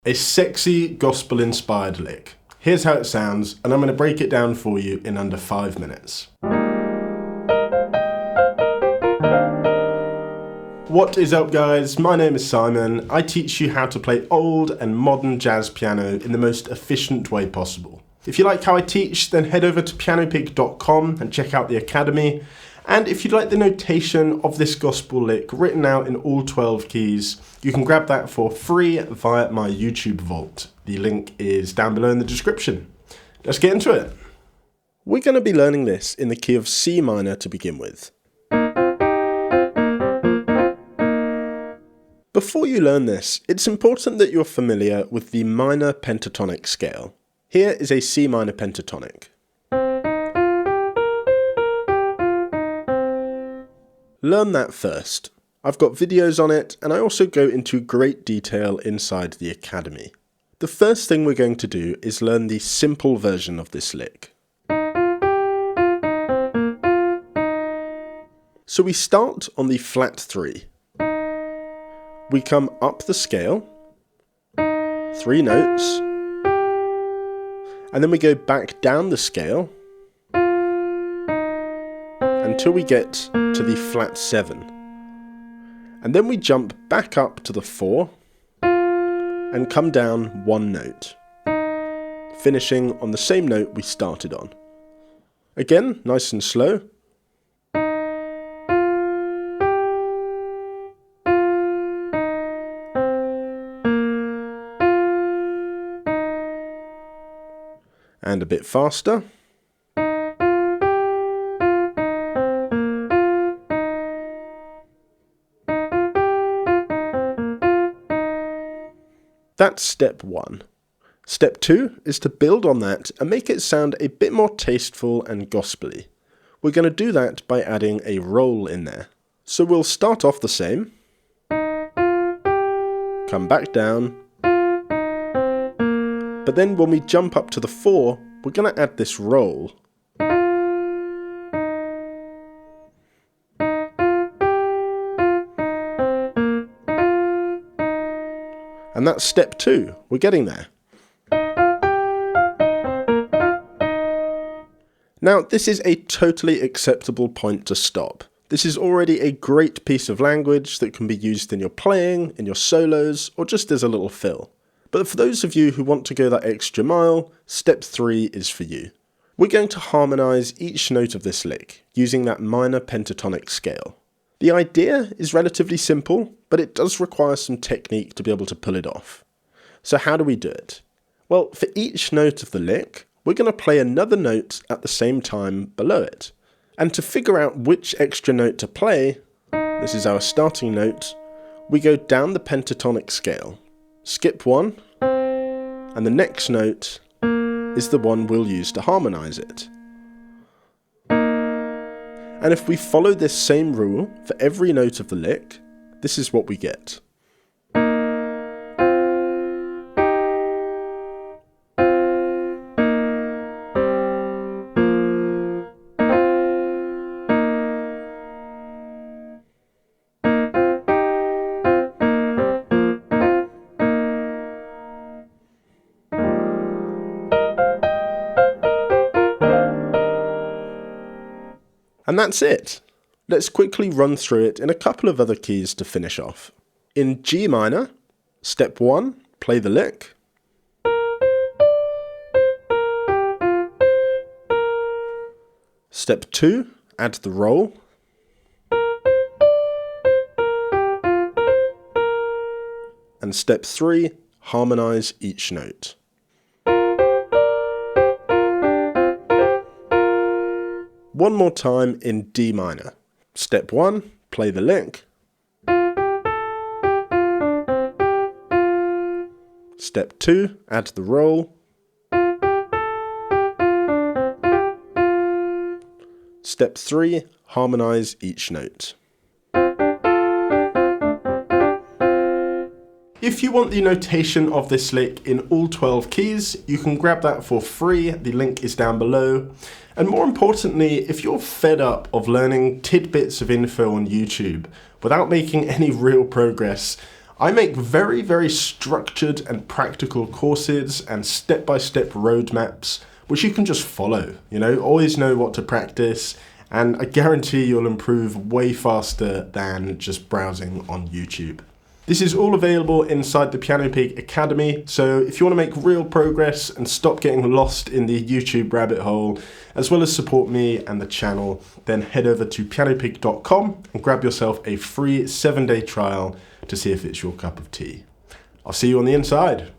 A sexy gospel-inspired lick. Here's how it sounds, and I'm going to break it down for you in under 5 minutes. What is up, guys? My name is Simon. I teach you how to play old and modern jazz piano in the most efficient way possible. If you like how I teach, then head over to PianoPig.com and check out the Academy. And if you'd like the notation of this gospel lick written out in all 12 keys, you can grab that for free via my YouTube vault. The link is down below in the description. Let's get into it. We're going to be learning this in the key of C minor to begin with. Before you learn this, it's important that you're familiar with the minor pentatonic scale. Here is a C minor pentatonic. Learn that first. I've got videos on it, and I also go into great detail inside the Academy. The first thing we're going to do is learn the simple version of this lick. So we start on the flat 3. We come up the scale, 3 notes, and then we go back down the scale until we get to the flat 7. And then we jump back up to the 4 and come down 1 note, finishing on the same note we started on. Again, nice and slow. And a bit faster. That's step 1. Step 2 is to build on that and make it sound a bit more tasteful and gospelly. We're going to do that by adding a roll in there. So we'll start off the same, come back down, but then when we jump up to the 4, we're going to add this roll. And that's step 2. We're getting there. Now, this is a totally acceptable point to stop. This is already a great piece of language that can be used in your playing, in your solos, or just as a little fill. But for those of you who want to go that extra mile, step 3 is for you. We're going to harmonise each note of this lick using that minor pentatonic scale. The idea is relatively simple, but it does require some technique to be able to pull it off. So how do we do it? Well, for each note of the lick, we're going to play another note at the same time below it. And to figure out which extra note to play, this is our starting note, we go down the pentatonic scale, skip 1, and the next note is the one we'll use to harmonise it. And if we follow this same rule for every note of the lick, this is what we get. And that's it. Let's quickly run through it in a couple of other keys to finish off. In G minor, step 1, play the lick. Step 2, add the roll. And step 3, harmonise each note. One more time in D minor. Step 1, play the lick. Step 2, add the roll. Step 3, harmonise each note. If you want the notation of this lick in all 12 keys, you can grab that for free. The link is down below. And more importantly, if you're fed up of learning tidbits of info on YouTube without making any real progress, I make very, very structured and practical courses and step-by-step roadmaps, which you can just follow, always know what to practice, and I guarantee you'll improve way faster than just browsing on YouTube. This is all available inside the PianoPig Academy, so if you want to make real progress and stop getting lost in the YouTube rabbit hole, as well as support me and the channel, then head over to pianopig.com and grab yourself a free 7-day trial to see if it's your cup of tea. I'll see you on the inside.